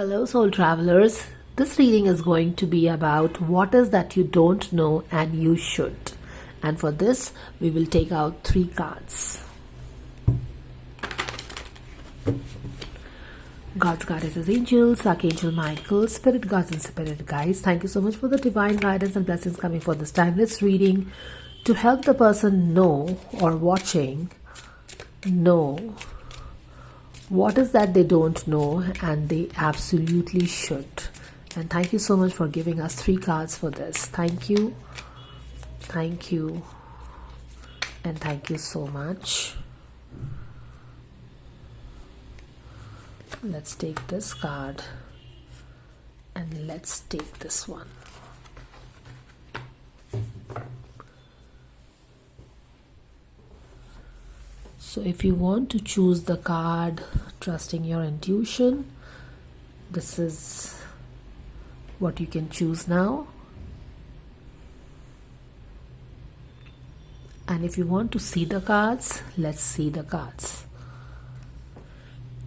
Hello, soul travelers. This reading is going to be about what is that you don't know and you should. And for this, we will take out 3 cards. God's goddesses, angels, Archangel Michael, spirit gods and spirit guides. Thank you so much for the divine guidance and blessings coming for this timeless reading to help the person know or watching know what is that they don't know and they absolutely should. And thank you so much for giving us 3 cards for this. Thank you, and thank you so much. Let's take this card and let's take this one. So if you want to choose the card trusting your intuition, this is what you can choose now. And if you want to see the cards, let's see the cards.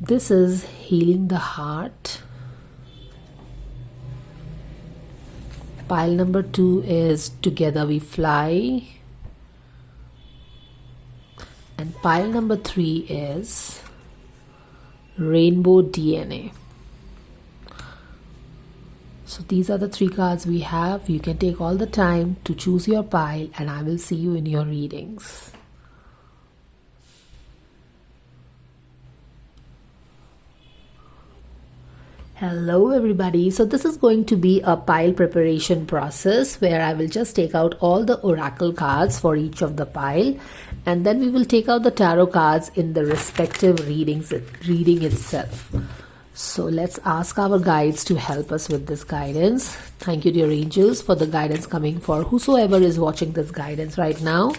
This is healing the heart. Pile number 2 is together we fly. And pile number 3 is rainbow DNA. So these are the 3 cards we have. You can take all the time to choose your pile and I will see you in your readings. Hello everybody. So this is going to be a pile preparation process where I will just take out all the oracle cards for each of the pile and then we will take out the tarot cards in the respective reading itself. So let's ask our guides to help us with this guidance. Thank you, dear angels, for the guidance coming for whosoever is watching this guidance right now,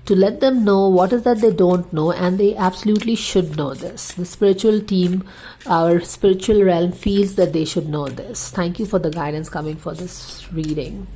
to let them know what is that they don't know and they absolutely should know this. The spiritual team, our spiritual realm feels that they should know this. Thank you for the guidance coming for this reading.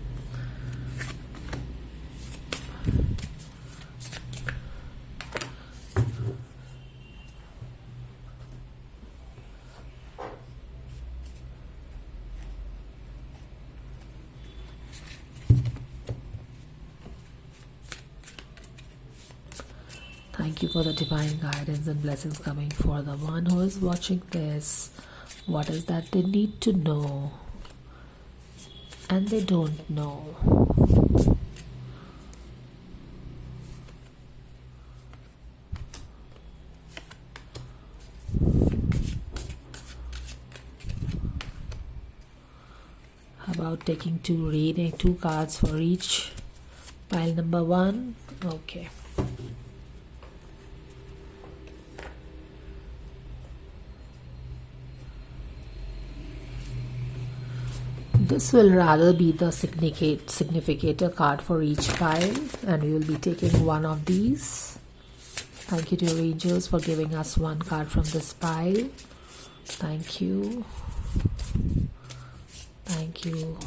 Thank you for the divine guidance and blessings coming for the one who is watching this. What is that they need to know and they don't know? How about taking 2 cards for each pile number 1? Okay. This will rather be the significator card for each pile and we will be taking one of these. Thank you, dear angels, for giving us 1 card from this pile. Thank you. Thank you.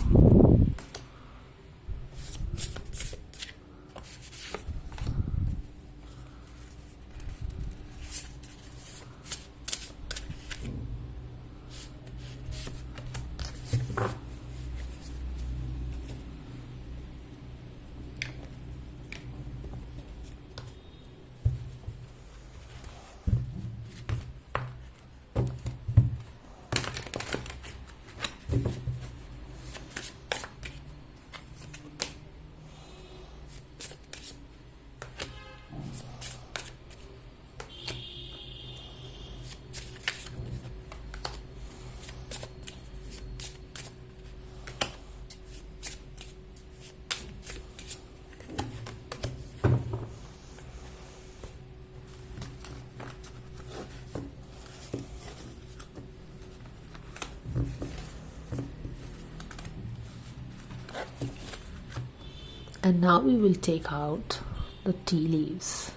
And now we will take out the tea leaves.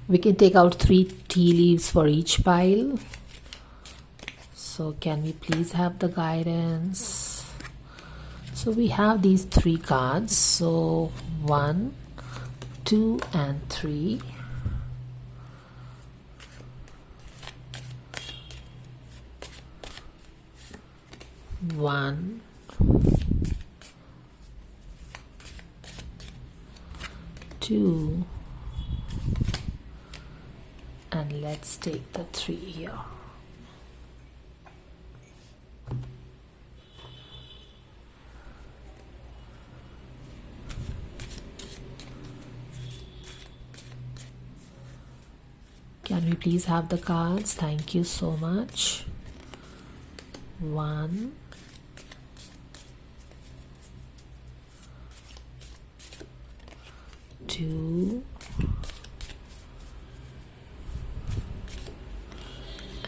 We can take out 3 tea leaves for each pile. So can we please have the guidance? So we have these 3 cards, so 1, 2 and 3. One, two, and let's take the 3 here. Can we please have the cards? Thank you so much. 1, 2,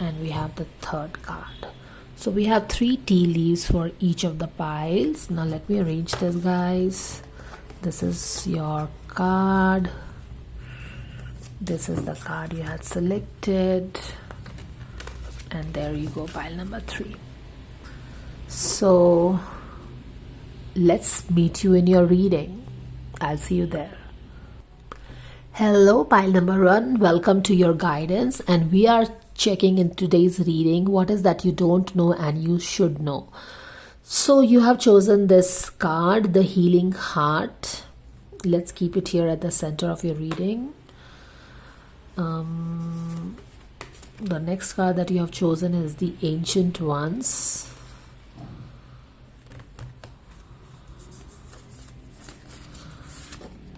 and we have the 3rd card. So we have 3 tea leaves for each of the piles. Now let me arrange this, guys. This is your card. This is the card you had selected, and there you go, pile number 3. So let's meet you in your reading. I'll see you there. Hello, pile number 1. Welcome to your guidance, and we are checking in today's reading what is that you don't know and you should know. So you have chosen this card, the Healing Heart. Let's keep it here at the center of your reading. The next card that you have chosen is the Ancient Ones.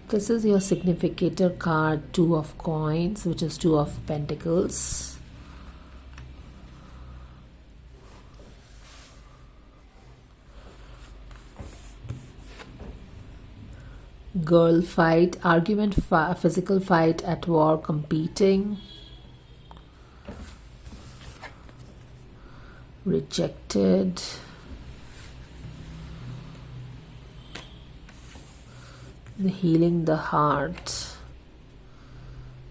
This is your significator card, 2 of Coins, which is 2 of Pentacles. Girl fight, argument, physical fight, at war, competing. Rejected. Healing the heart.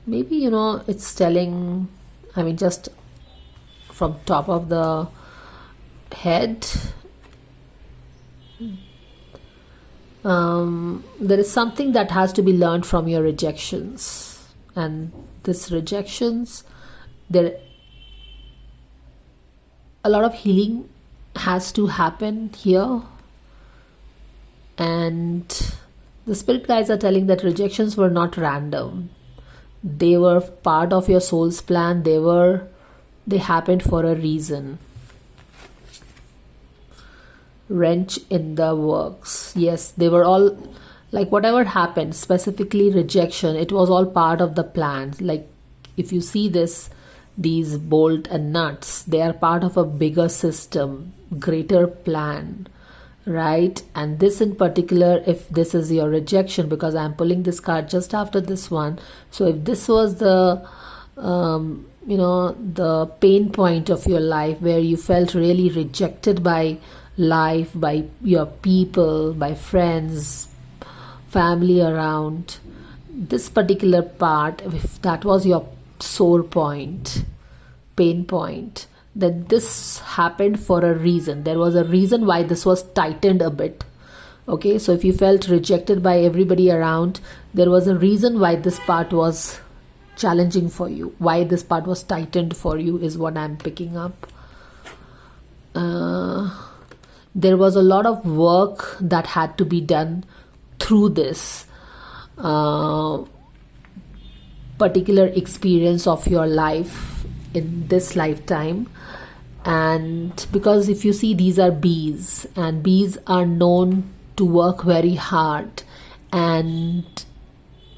Maybe, it's telling, just from top of the head, there is something that has to be learned from your rejections, and this rejections, a lot of healing has to happen here, and the spirit guides are telling that rejections were not random. They were part of your soul's plan. They happened for a reason. Wrench in the works. Yes, they were all, like, whatever happened, specifically rejection, it was all part of the plan. Like, if you see these bolt and nuts, they are part of a bigger system, greater plan, right? And this in particular, if this is your rejection, because I'm pulling this card just after this one, so if this was the the pain point of your life, where you felt really rejected by life, by your people, by friends, family around, this particular part, if that was your sore point, pain point, then this happened for a reason. There was a reason why this was tightened a bit. Okay, so if you felt rejected by everybody around, there was a reason why this part was challenging for you, why this part was tightened for you, is what I'm picking up. There was a lot of work that had to be done through this particular experience of your life in this lifetime. And because if you see, these are bees, and bees are known to work very hard, and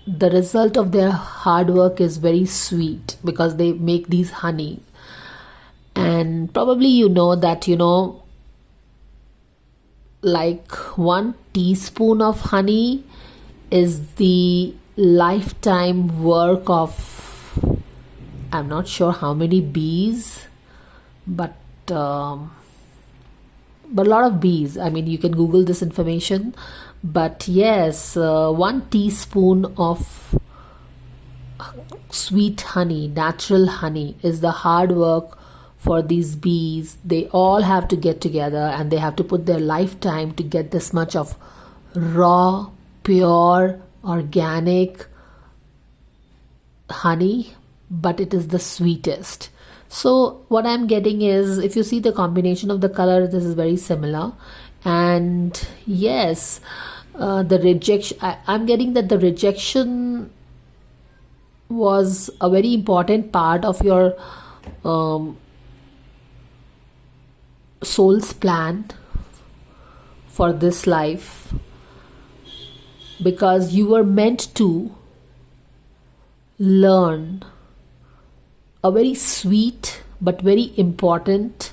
the result of their hard work is very sweet because they make these honey. And probably that like 1 teaspoon of honey is the lifetime work of, I'm not sure how many bees, but a lot of bees. You can Google this information, but yes, 1 teaspoon of sweet honey, natural honey, is the hard work for these bees. They all have to get together and they have to put their lifetime to get this much of raw, pure, organic honey, but it is the sweetest. So what I'm getting is, if you see the combination of the color, this is very similar. And yes, the rejection, I'm getting that the rejection was a very important part of your soul's plan for this life, because you were meant to learn a very sweet but very important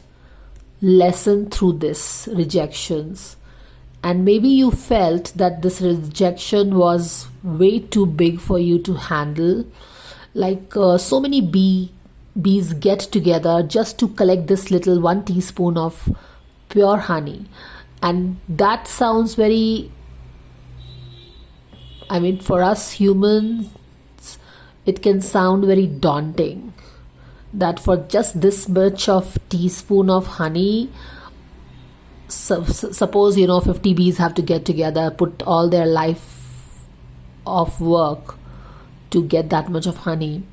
lesson through this rejections. And maybe you felt that this rejection was way too big for you to handle. Like so many bees get together just to collect this little 1 teaspoon of pure honey. And that sounds very, I mean, for us humans, it can sound very daunting. That for just this much of teaspoon of honey, suppose 50 bees have to get together, put all their life of work to get that much of honey.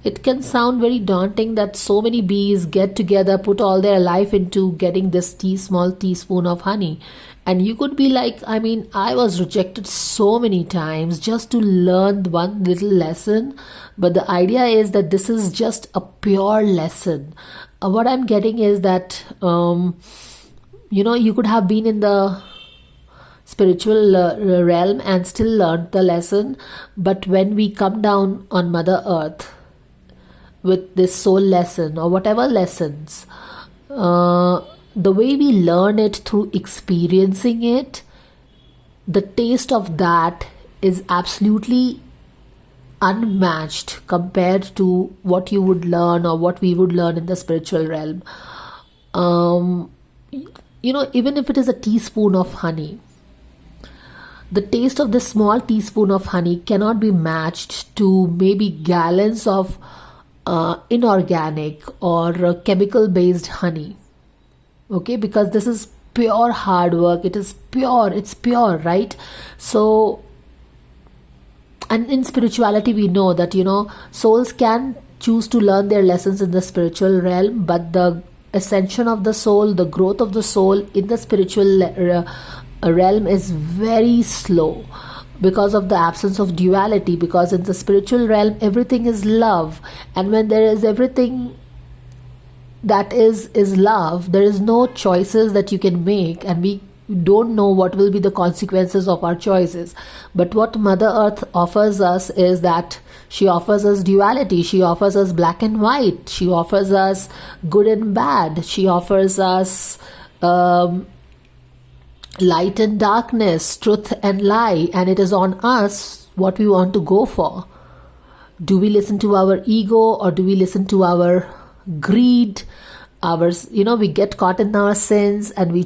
It can sound very daunting that so many bees get together, put all their life into getting this small teaspoon of honey. And you could be like, I mean, I was rejected so many times just to learn one little lesson. But the idea is that this is just a pure lesson. What I'm getting is that, you could have been in the spiritual realm and still learned the lesson. But when we come down on Mother Earth with this soul lesson or whatever lessons, the way we learn it through experiencing it, the taste of that is absolutely unmatched compared to what you would learn or what we would learn in the spiritual realm. Even if it is a teaspoon of honey, the taste of this small teaspoon of honey cannot be matched to maybe gallons of inorganic or chemical based honey. Okay, because this is pure hard work. It's pure, right? So, and in spirituality we know that souls can choose to learn their lessons in the spiritual realm, but the ascension of the soul, the growth of the soul in the spiritual realm is very slow because of the absence of duality. Because in the spiritual realm everything is love, and when there is everything that is love, there is no choices that you can make, and we don't know what will be the consequences of our choices. But what Mother Earth offers us is that she offers us duality, she offers us black and white, she offers us good and bad, she offers us light and darkness, truth and lie, and it is on us what we want to go for. Do we listen to our ego or do we listen to our greed? We get caught in our sins and we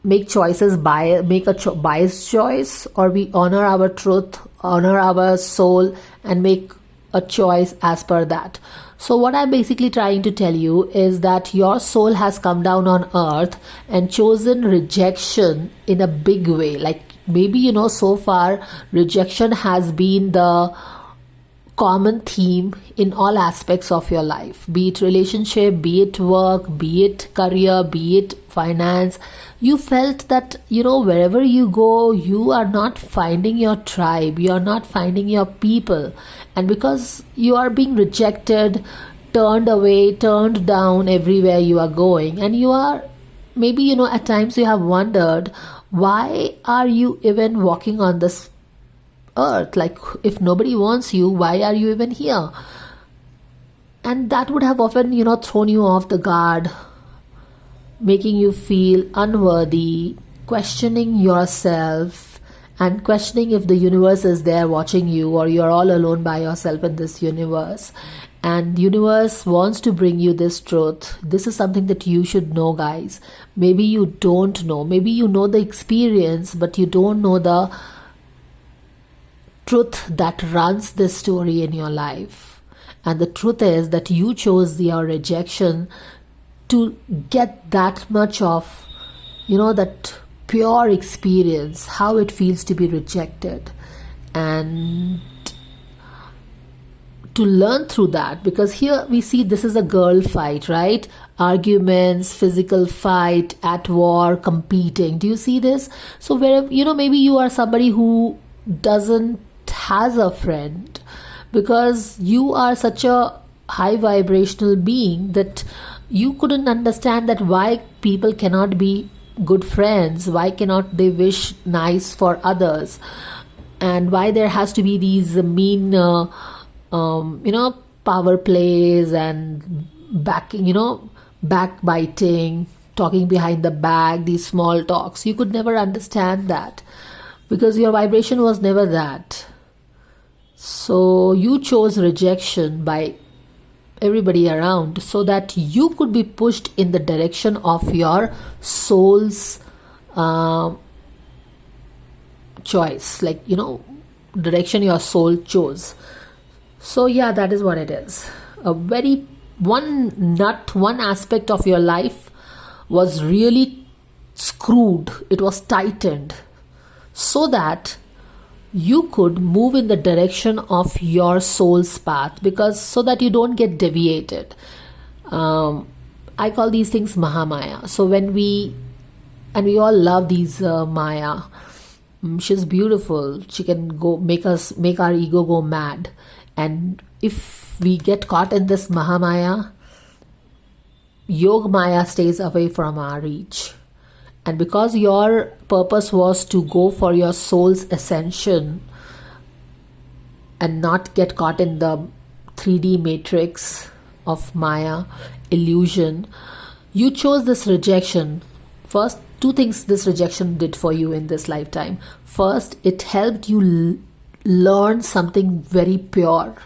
make choices, make a biased choice, or we honor our truth, honor our soul, and make a choice as per that. So what I'm basically trying to tell you is that your soul has come down on earth and chosen rejection in a big way. Like maybe, so far rejection has been the common theme in all aspects of your life, be it relationship, be it work, be it career, be it finance. You felt that wherever you go, you are not finding your tribe, you are not finding your people, and because you are being rejected, turned away, turned down everywhere you are going, and you are maybe at times you have wondered, why are you even walking on this earth? Like, if nobody wants you, why are you even here? And that would have often thrown you off the guard, making you feel unworthy, questioning yourself, and questioning if the universe is there watching you, or you're all alone by yourself in this universe. And universe wants to bring you this truth. This is something that you should know, guys. Maybe you don't know, maybe you know the experience, but you don't know the truth that runs this story in your life. And the truth is that you chose your rejection to get that much of, that pure experience, how it feels to be rejected, and to learn through that. Because here we see this is a girl fight, right? Arguments, physical fight, at war, competing. Do you see this? So where, maybe you are somebody who doesn't has a friend, because you are such a high vibrational being that you couldn't understand that why people cannot be good friends, why cannot they wish nice for others, and why there has to be these mean power plays and backbiting, talking behind the back, these small talks. You could never understand that because your vibration was never that. So you chose rejection by everybody around so that you could be pushed in the direction of your soul's choice, direction your soul chose. So yeah, that is what it is. One aspect of your life was really screwed. It was tightened so that you could move in the direction of your soul's path, so that you don't get deviated. I call these things Mahamaya. So we all love these Maya. She's beautiful. She can make our ego go mad. And if we get caught in this Mahamaya, Yog Maya stays away from our reach. And because your purpose was to go for your soul's ascension and not get caught in the 3D matrix of Maya illusion, you chose this rejection. First, two things this rejection did for you in this lifetime. First, it helped you learn something very pure,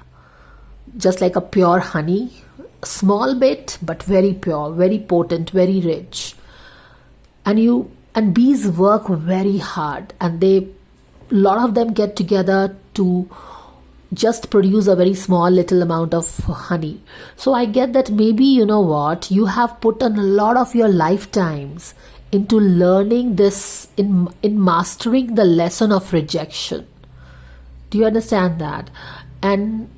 just like a pure honey, small bit but very pure, very potent, very rich. And bees work very hard, and a lot of them get together to just produce a very small little amount of honey. So I get that maybe you have put in a lot of your lifetimes into learning this, in mastering the lesson of rejection. Do you understand that? And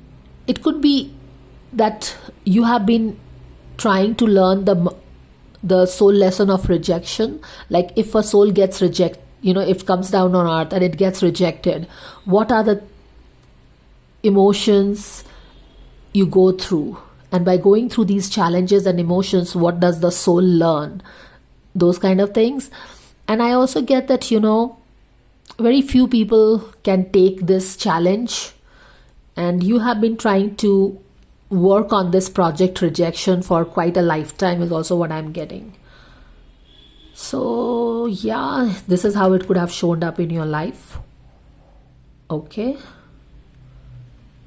it could be that you have been trying to learn the soul lesson of rejection. Like if a soul gets rejected, if it comes down on earth and it gets rejected, what are the emotions you go through? And by going through these challenges and emotions, what does the soul learn? Those kind of things. And I also get that, very few people can take this challenge, and you have been trying to work on this project rejection for quite a lifetime is also what I'm getting. So yeah, this is how it could have shown up in your life. Okay.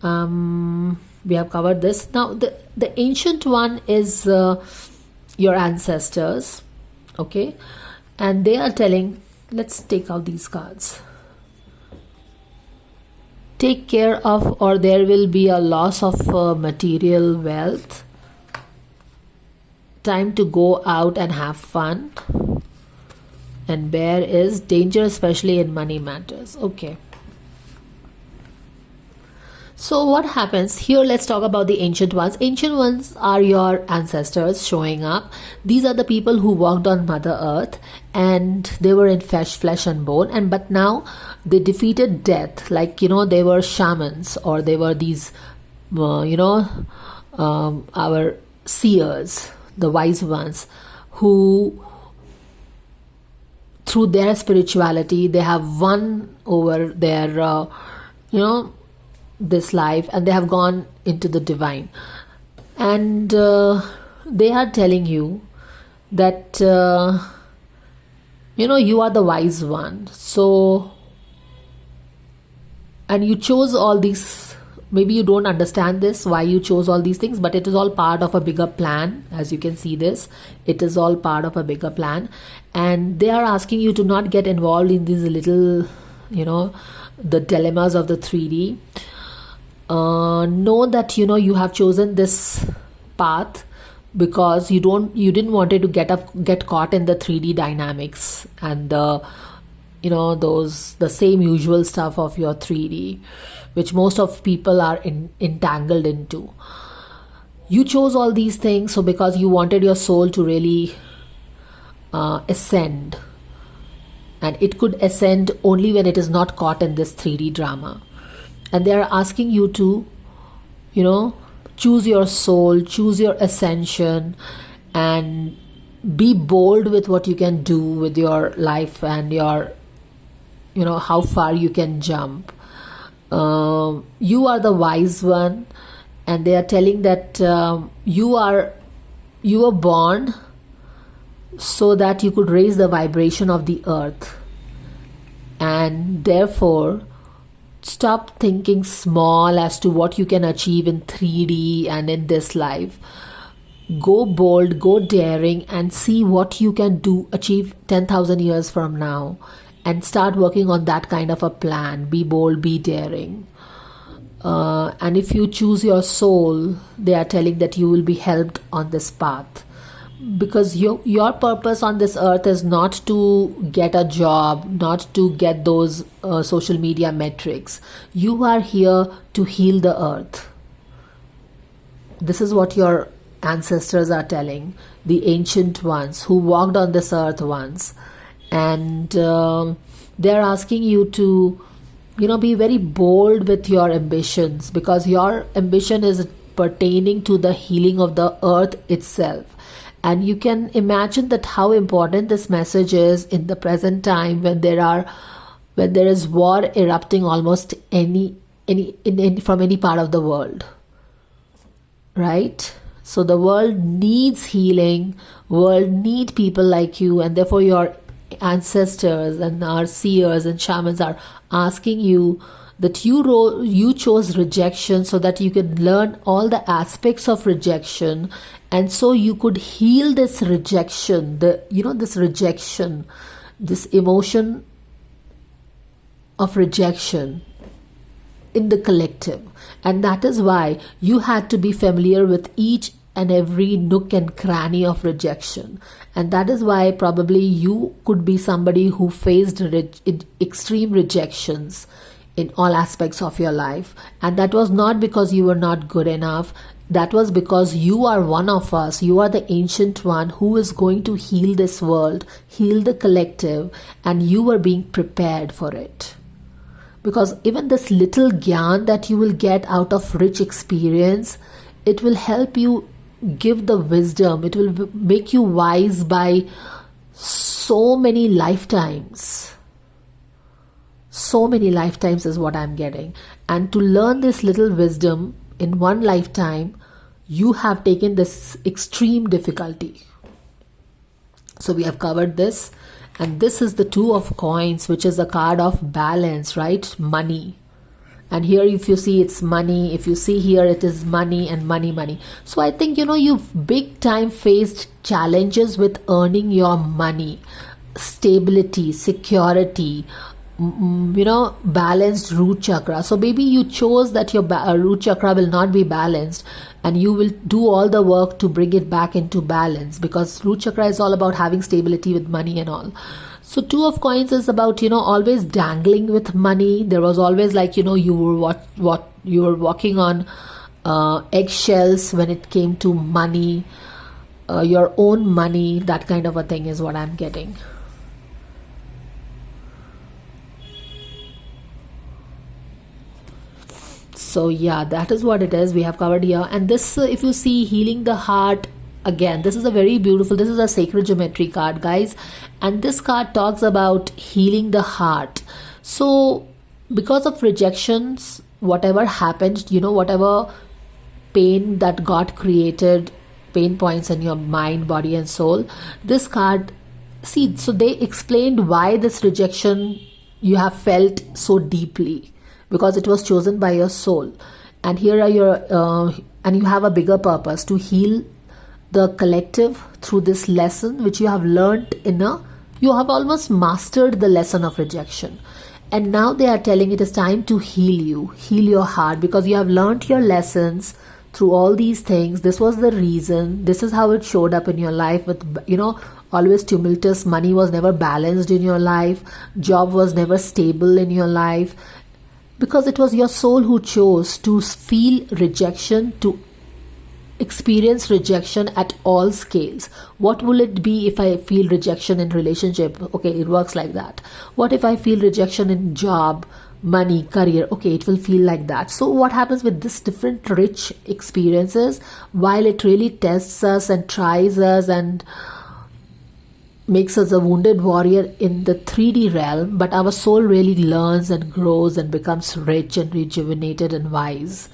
We have covered this. Now the ancient one is your ancestors. Okay. And they are telling, let's take out these cards. Take care of, or there will be a loss of material wealth. Time to go out and have fun. And bear is danger, especially in money matters. Okay. So what happens here? Let's talk about the ancient ones. Ancient ones are your ancestors showing up. These are the people who walked on Mother Earth, and they were in flesh and bone. But now they defeated death. They were shamans, or they were these, our seers, the wise ones, who through their spirituality they have won over their, this life, and they have gone into the divine. And they are telling you that you are the wise one. So, and you chose all these. Maybe you don't understand this, why you chose all these things, but it is all part of a bigger plan. As you can see this, it is all part of a bigger plan. And they are asking you to not get involved in these little, the dilemmas of the 3D. Know that you have chosen this path because you didn't want it to get caught in the 3D dynamics and the same usual stuff of your 3D, which most of people are entangled into. You chose all these things so because you wanted your soul to really ascend, and it could ascend only when it is not caught in this 3D drama. And they are asking you to choose your soul, choose your ascension, and be bold with what you can do with your life and your how far you can jump. You are the wise one, and they are telling that you were born so that you could raise the vibration of the earth, and therefore stop thinking small as to what you can achieve in 3D and in this life. Go bold, go daring, and see what you can achieve 10,000 years from now, and start working on that kind of a plan. Be bold, be daring. And if you choose your soul, they are telling that you will be helped on this path, because your purpose on this earth is not to get a job, not to get those social media metrics. You are here to heal the earth. This is what your ancestors are telling, the ancient ones who walked on this earth once. And they're asking you to be very bold with your ambitions, because your ambition is pertaining to the healing of the earth itself. And you can imagine that how important this message is in the present time, when there is war erupting almost from any part of the world, right? So the world needs healing, world need people like you, and therefore your ancestors and our seers and shamans are asking you that you chose rejection so that you could learn all the aspects of rejection, and so you could heal this rejection, this emotion of rejection in the collective. And that is why you had to be familiar with each and every nook and cranny of rejection. And that is why probably you could be somebody who faced extreme rejections in all aspects of your life. And that was not because you were not good enough. That was because you are one of us. You are the ancient one who is going to heal this world, heal the collective, and you were being prepared for it. Because even this little gyan that you will get out of rich experience, it will help you give the wisdom. It will make you wise by so many lifetimes. So many lifetimes is what I'm getting. And to learn this little wisdom in one lifetime, you have taken this extreme difficulty. So we have covered this. And this is the Two of Coins, which is a card of balance, right? Money. And here if you see it's money, if you see here it is money and money. So I think you've big time faced challenges with earning your money, stability, security, balanced root chakra. So maybe you chose that your root chakra will not be balanced, and you will do all the work to bring it back into balance, because root chakra is all about having stability with money and all. So Two of Coins is about always dangling with money. There was always you were walking on eggshells when it came to money, your own money. That kind of a thing is what I'm getting. So yeah, that is what it is we have covered here. And this, if you see, healing the heart, again, this is a very beautiful, this is a sacred geometry card, guys. And this card talks about healing the heart. So because of rejections, whatever happened, whatever pain that got created, pain points in your mind, body and soul, this card, see, so they explained why this rejection you have felt so deeply, because it was chosen by your soul. And here are your and you have a bigger purpose to heal the collective through this lesson which you have learned you have almost mastered the lesson of rejection. And now they are telling it is time to heal your heart, because you have learned your lessons through all these things. This was the reason, this is how it showed up in your life with, always tumultuous. Money was never balanced in your life, job was never stable in your life, because it was your soul who chose to feel rejection, to experience rejection at all scales. What will it be if I feel rejection in relationship? Okay, it works like that. What if I feel rejection in job, money, career? Okay, it will feel like that. So what happens with this different rich experiences, while it really tests us and tries us and makes us a wounded warrior in the 3D realm, but our soul really learns and grows and becomes rich and rejuvenated and wise.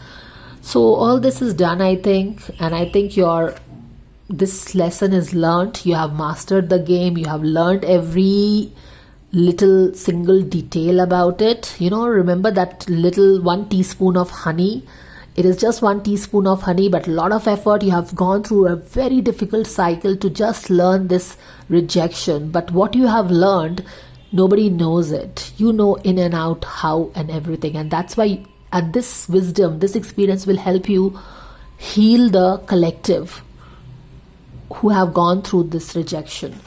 So all this is done, I think, and I think this lesson is learnt. You have mastered the game. You have learned every little single detail about it. Remember that little 1 teaspoon of honey. It is just 1 teaspoon of honey, but a lot of effort. You have gone through a very difficult cycle to just learn this rejection. But what you have learned, nobody knows it. You know in and out how and everything, and that's why. And this wisdom, this experience will help you heal the collective who have gone through this rejection.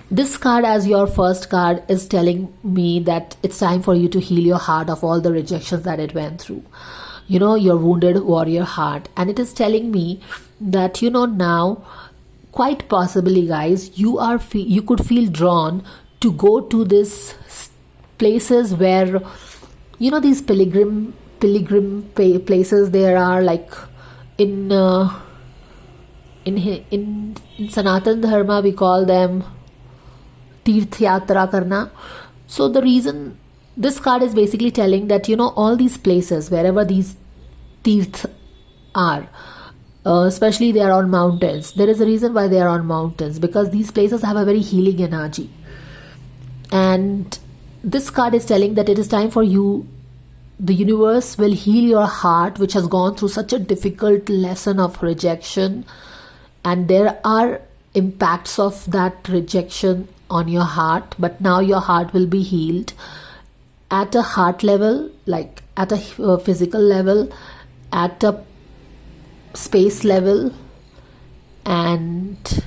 This card, as your first card, is telling me that it's time for you to heal your heart of all the rejections that it went through. Your wounded warrior heart. And it is telling me that, now, quite possibly, guys, you could feel drawn to go to these places where, these pilgrim places there are, like in Sanatan Dharma we call them Tirth Yatra Karna. So the reason this card is basically telling that all these places, wherever these tirths are, especially they are on mountains. There is a reason why they are on mountains, because these places have a very healing energy. And this card is telling that it is time for you. The universe will heal your heart, which has gone through such a difficult lesson of rejection. And there are impacts of that rejection on your heart. But now your heart will be healed at a heart level, like at a physical level, at a space level, and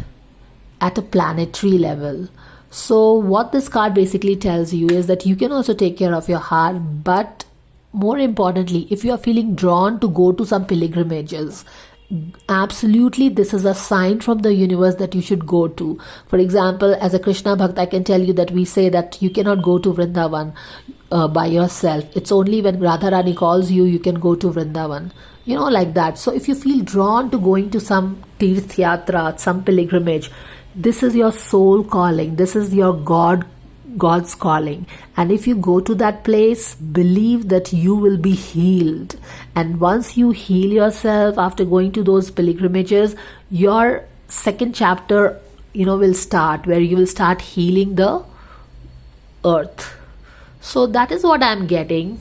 at a planetary level. So what this card basically tells you is that you can also take care of your heart, but more importantly, if you are feeling drawn to go to some pilgrimages, absolutely this is a sign from the universe that you should go to. For example, as a Krishna Bhakt, I can tell you that we say that you cannot go to Vrindavan by yourself. It's only when Radharani calls you, you can go to Vrindavan. Like that. So if you feel drawn to going to some Tirth Yatra, some pilgrimage, this is your soul calling. This is your God's calling. And if you go to that place, believe that you will be healed. And once you heal yourself after going to those pilgrimages, your second chapter, will start, where you will start healing the earth. So that is what I'm getting.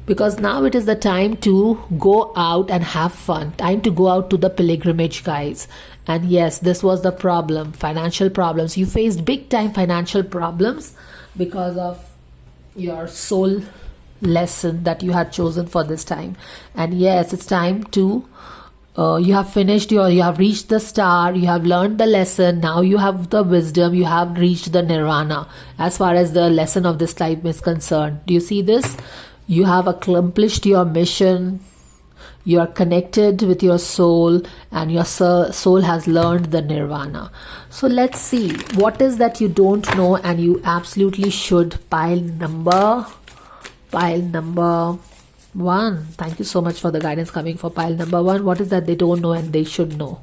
Because now it is the time to go out and have fun. Time to go out to the pilgrimage, guys. And yes, this was the problem, financial problems. You faced big time financial problems because of your soul lesson that you had chosen for this time. And yes, it's time to, you have reached the star, you have learned the lesson. Now you have the wisdom, you have reached the nirvana as far as the lesson of this life is concerned. Do you see this? You have accomplished your mission. You are connected with your soul, and your soul has learned the nirvana. So let's see, what is that you don't know and you absolutely should? Pile number 1. Thank you so much for the guidance coming for pile number 1. What is that they don't know and they should know?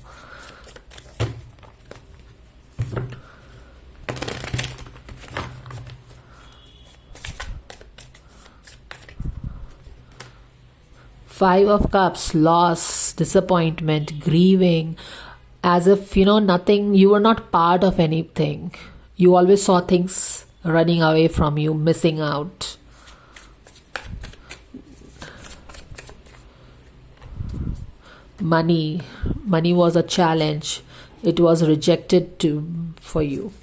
Five of Cups, loss, disappointment, grieving, as if, nothing, you were not part of anything. You always saw things running away from you, missing out. Money was a challenge. It was rejected for you.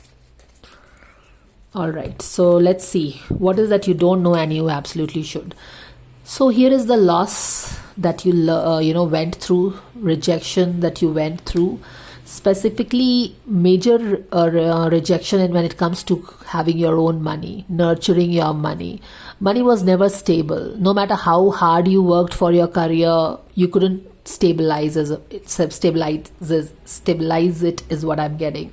All right, so let's see what is that you don't know and you absolutely should. So here is the loss that you went through, rejection that you went through, specifically major rejection. And when it comes to having your own money, nurturing your money was never stable. No matter how hard you worked for your career, you couldn't stabilize it is what I'm getting.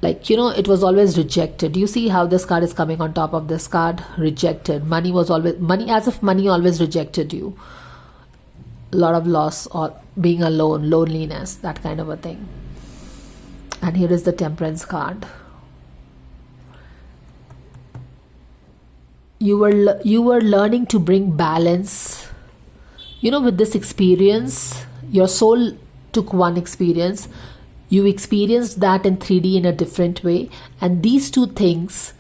Like, it was always rejected. You see how this card is coming on top of this card? Rejected. Money, as if money always rejected you. A lot of loss, or being alone, loneliness, that kind of a thing. And here is the Temperance card. You were learning to bring balance. With this experience, your soul took one experience. You experienced that in 3D in a different way. And these two things,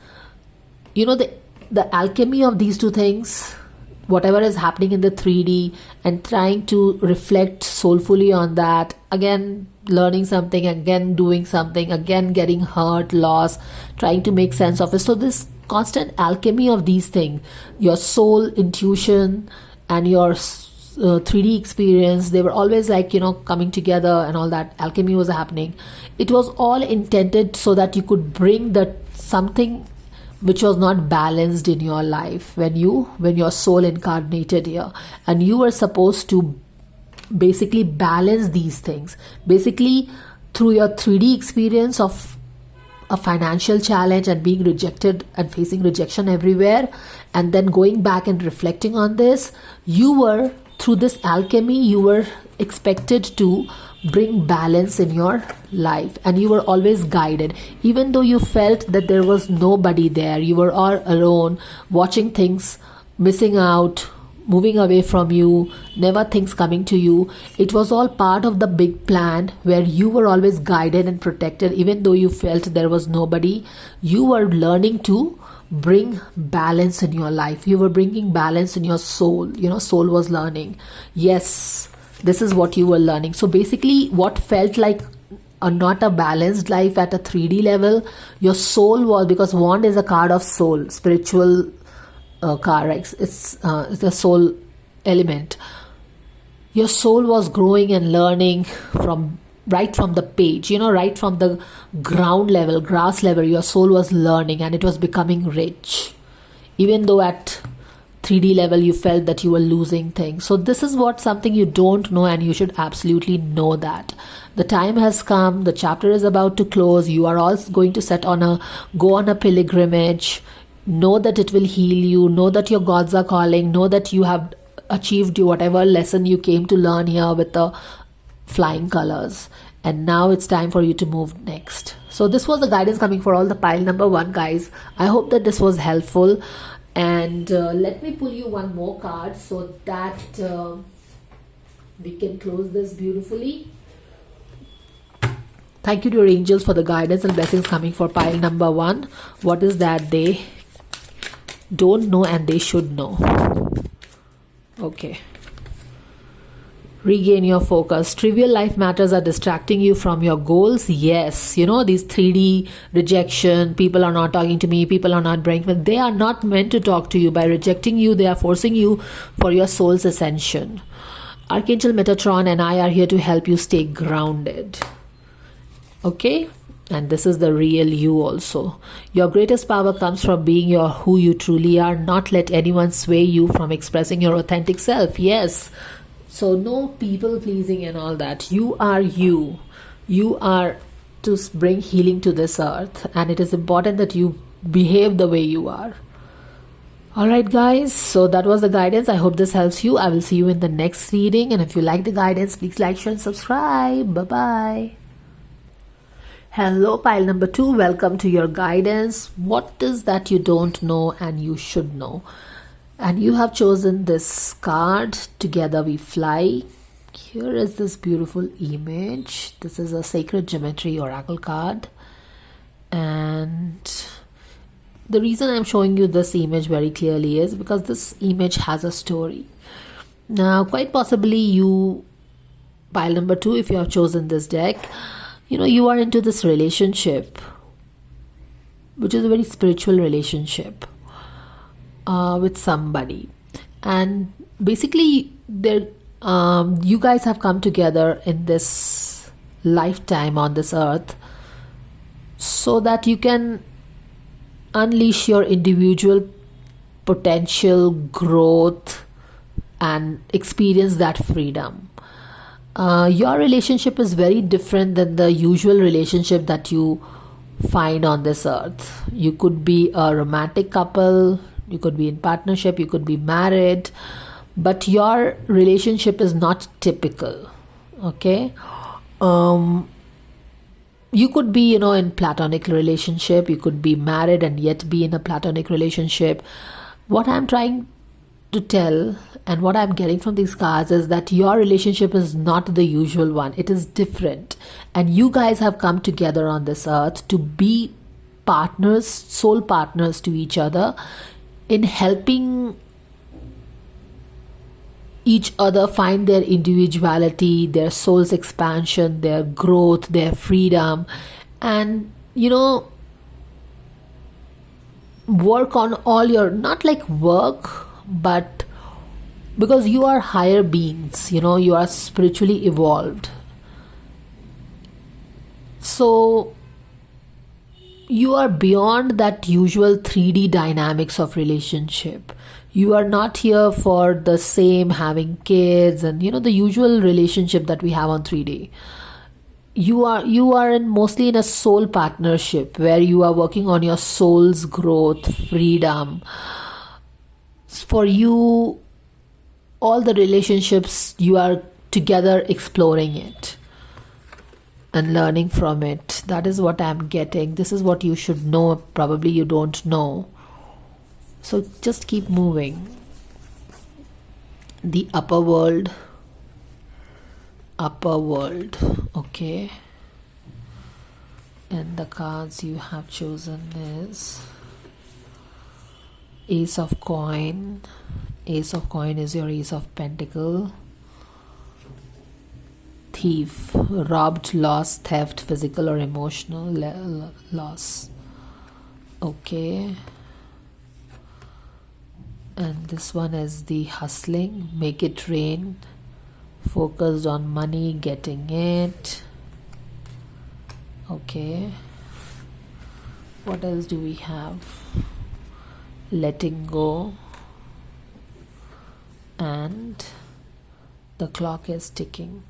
the alchemy of these two things, whatever is happening in the 3D, and trying to reflect soulfully on that, again learning something, again doing something, again getting hurt, lost, trying to make sense of it. So this constant alchemy of these things, your soul, intuition, and your 3D experience, they were always like, coming together, and all that alchemy was happening. It was all intended so that you could bring that something which was not balanced in your life when your soul incarnated here, and you were supposed to basically balance these things, basically through your 3D experience of a financial challenge and being rejected and facing rejection everywhere, and then going back and reflecting on this. Through this alchemy, you were expected to bring balance in your life, and you were always guided. Even though you felt that there was nobody there, you were all alone, watching things missing out, moving away from you, never things coming to you. It was all part of the big plan where you were always guided and protected. Even though you felt there was nobody, you were learning to bring balance in your life. You were bringing balance in your soul. Soul was learning. Yes, this is what you were learning. So basically, what felt like not a balanced life at a 3D level, your soul was, because wand is a card of soul, spiritual card, right? It's the soul element. Your soul was growing and learning right from the page, right from the ground level, grass level. Your soul was learning, and it was becoming rich, even though at 3D level you felt that you were losing things. So this is something you don't know, and you should absolutely know that the time has come. The chapter is about to close. You are all going to go on a pilgrimage. Know that it will heal you. Know that your gods are calling. Know that you have achieved whatever lesson you came to learn here with the flying colors, and now it's time for you to move next. So this was the guidance coming for all the pile number 1, guys. I hope that this was helpful, and let me pull you one more card so that we can close this beautifully. Thank you to your angels for the guidance and blessings coming for pile number 1. What is that they don't know and they should know? Okay. Regain your focus. Trivial life matters are distracting you from your goals. Yes, these 3D rejection, people are not talking to me, people are not bringing, they are not meant to talk to you. By rejecting you, they are forcing you for your soul's ascension. Archangel Metatron and I are here to help you stay grounded. Okay? And this is the real you also. Your greatest power comes from being who you truly are. Not let anyone sway you from expressing your authentic self. Yes. So no people pleasing and all that. You are you. You are to bring healing to this earth, and it is important that you behave the way you are. Alright guys, so that was the guidance. I hope this helps you. I will see you in the next reading, and if you like the guidance, please like, share and subscribe. Bye bye. Hello pile number 2, welcome to your guidance. What is that you don't know and you should know? And you have chosen this card, Together We Fly. Here is this beautiful image. This is a sacred geometry oracle card, and the reason I'm showing you this image very clearly is because this image has a story. Now quite possibly you, pile number 2, if you have chosen this deck, you are into this relationship, which is a very spiritual relationship with somebody. And basically there you guys have come together in this lifetime on this earth so that you can unleash your individual potential growth and experience that freedom. Your relationship is very different than the usual relationship that you find on this earth. You could be a romantic couple, you could be in partnership, you could be married, but your relationship is not typical. Okay. You could be, in platonic relationship, you could be married and yet be in a platonic relationship. What I'm trying to tell and what I'm getting from these cards is that your relationship is not the usual one. It is different. And you guys have come together on this earth to be partners, soul partners to each other in helping each other find their individuality, their soul's expansion, their growth, their freedom, and work on all your, not like work, but because you are higher beings, you are spiritually evolved. So you are beyond that usual 3D dynamics of relationship. You are not here for the same having kids and the usual relationship that we have on 3D. You are mostly in a soul partnership where you are working on your soul's growth, freedom. For you, all the relationships, you are together exploring it and learning from it. That is what I'm getting. This is what you should know. Probably you don't know. So just keep moving. The upper world. Okay. And the cards you have chosen is Ace of Coin. Ace of Coin is your Ace of Pentacle. Thief, robbed, lost, theft, physical or emotional loss. Okay. And this one is the hustling, make it rain, focused on money, getting it. Okay. What else do we have? Letting go. And the clock is ticking.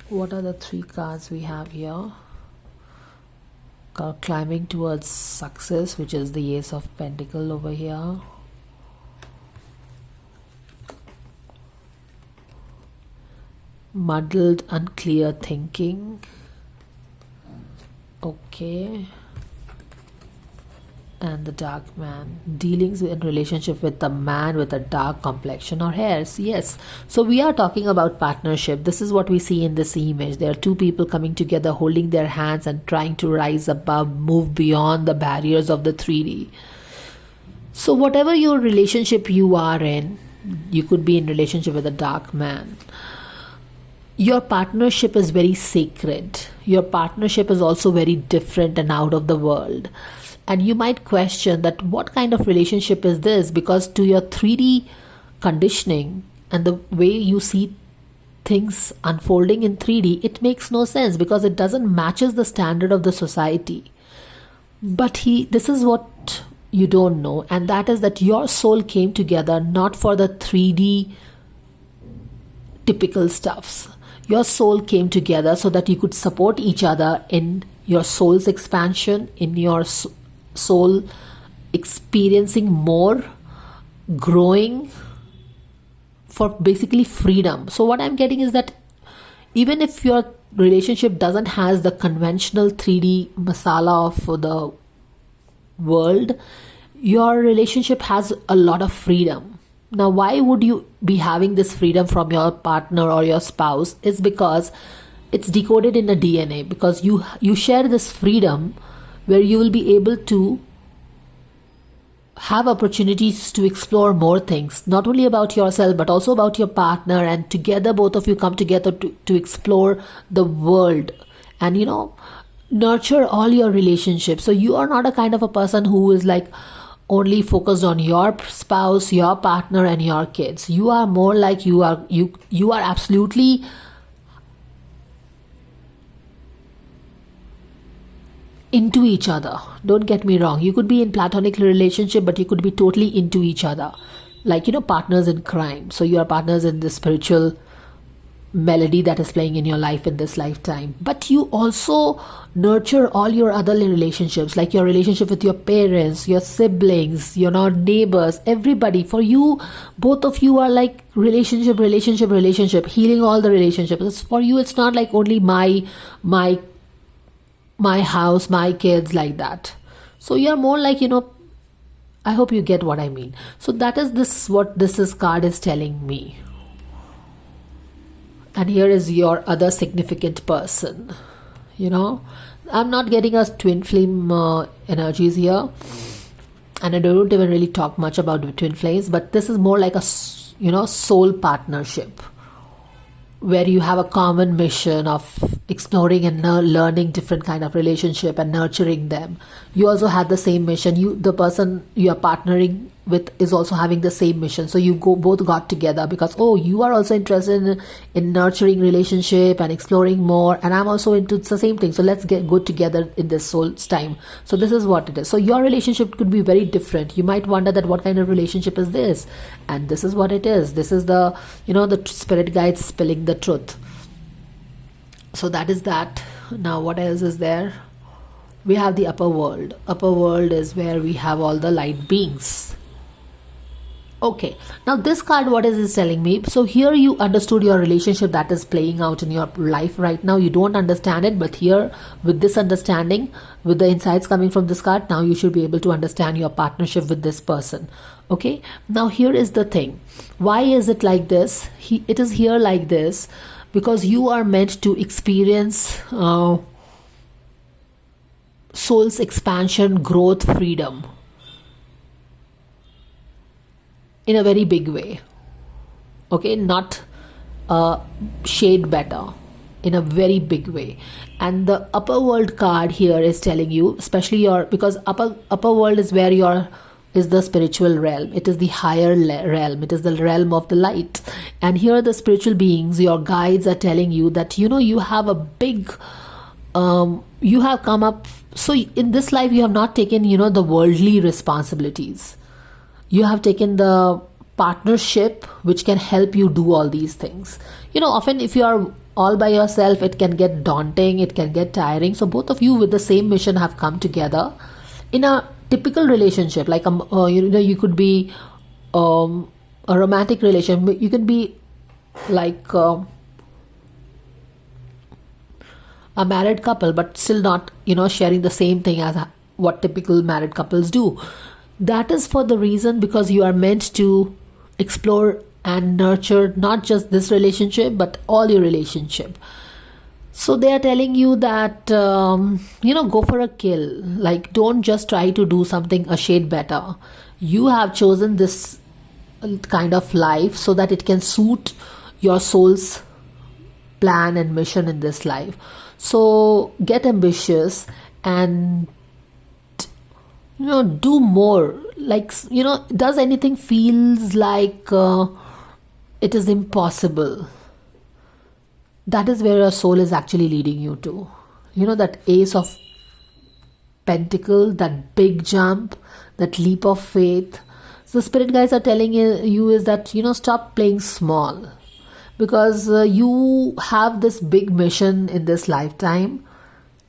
What are the 3 cards we have here? Climbing towards success, which is the Ace of Pentacle over here. Muddled, unclear thinking. Okay. And the Dark Man, dealings in relationship with a man with a dark complexion or hairs. Yes, so we are talking about partnership. This is what we see in this image. There are 2 people coming together, holding their hands and trying to rise above, move beyond the barriers of the 3D. So whatever your relationship you are in, you could be in relationship with a dark man. Your partnership is very sacred. Your partnership is also very different and out of the world. And you might question that what kind of relationship is this, because to your 3D conditioning and the way you see things unfolding in 3D, it makes no sense because it doesn't matches the standard of the society. But this is what you don't know, and that is that your soul came together not for the 3D typical stuffs. Your soul came together so that you could support each other in your soul's expansion, in your soul experiencing more, growing, for basically freedom. So what I'm getting is that even if your relationship doesn't has the conventional 3D masala of the world, your relationship has a lot of freedom. Now, why would you be having this freedom from your partner or your spouse? Is because it's decoded in the DNA, because you share this freedom where you will be able to have opportunities to explore more things, not only about yourself but also about your partner, and together both of you come together to explore the world. And nurture all your relationships. So you are not a kind of a person who is like only focused on your spouse, your partner, and your kids. You are more like you are absolutely into each other. Don't get me wrong. You could be in platonic relationship, but you could be totally into each other. Like, partners in crime. So you are partners in the spiritual melody that is playing in your life in this lifetime. But you also nurture all your other relationships, like your relationship with your parents, your siblings, neighbors, everybody. For you, both of you are like relationship, healing all the relationships. For you, it's not like only my house, my kids, like that. So you're more like, I hope you get what I mean. So that is what this card is telling me. And here is your other significant person. I'm not getting us twin flame energies here. And I don't even really talk much about the twin flames. But this is more like a, soul partnership, where you have a common mission of exploring and learning different kind of relationship and nurturing them. You also have the same mission. The person you are partnering with is also having the same mission. So you both got together because, you are also interested in nurturing relationship and exploring more. And I'm also into the same thing. So let's go together in this soul's time. So this is what it is. So your relationship could be very different. You might wonder that what kind of relationship is this? And this is what it is. This is the, the spirit guides spilling the truth. So that is that. Now what else is there? We have the upper world. Upper world is where we have all the light beings. Okay, now this card, what is it telling me? So here you understood your relationship that is playing out in your life right now. You don't understand it, but here with this understanding, with the insights coming from this card, now you should be able to understand your partnership with this person. Okay, now here is the thing. Why is it like this? It is here like this because you are meant to experience soul's expansion, growth, freedom in a very big way. Okay, not shade better, in a very big way. And the upper world card here is telling you, especially because upper world is where is the spiritual realm. It is the higher realm. It is the realm of the light. And here the spiritual beings, your guides, are telling you that you have a big you have come up. So in this life you have not taken the worldly responsibilities. You have taken the partnership which can help you do all these things. Often if you are all by yourself, it can get daunting, it can get tiring. So both of you with the same mission have come together in a typical relationship. Like you could be a romantic relationship. You can be like a married couple, but still not sharing the same thing as what typical married couples do. That is for the reason because you are meant to explore and nurture not just this relationship but all your relationship. So they are telling you that go for a kill. Like, don't just try to do something a shade better. You have chosen this kind of life so that it can suit your soul's plan and mission in this life. So get ambitious and do more. Like, does anything feels like it is impossible? That is where your soul is actually leading you to. That ace of pentacle, that big jump, that leap of faith. So spirit guides are telling you is that, stop playing small. Because you have this big mission in this lifetime.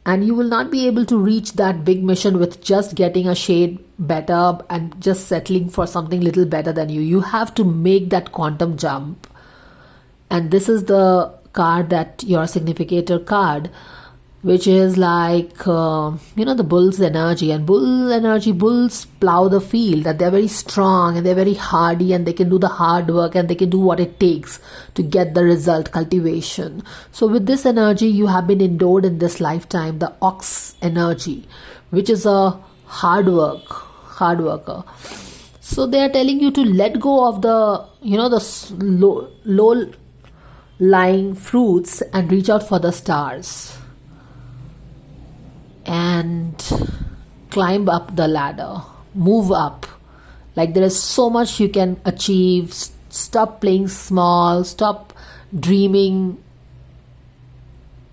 And you will not be able to reach that big mission with just getting a shade better and just settling for something little better than you. You have to make that quantum jump. And this is the card, that your significator card, which is like, the bull's energy. And bulls plow the field, that they're very strong and they're very hardy and they can do the hard work and they can do what it takes to get the result, cultivation. So with this energy, you have been endowed in this lifetime, the ox energy, which is a hard worker. So they are telling you to let go of the, the low lying fruits and reach out for the stars. and climb up the ladder, move up. Like there is so much you can achieve. Stop playing small, stop dreaming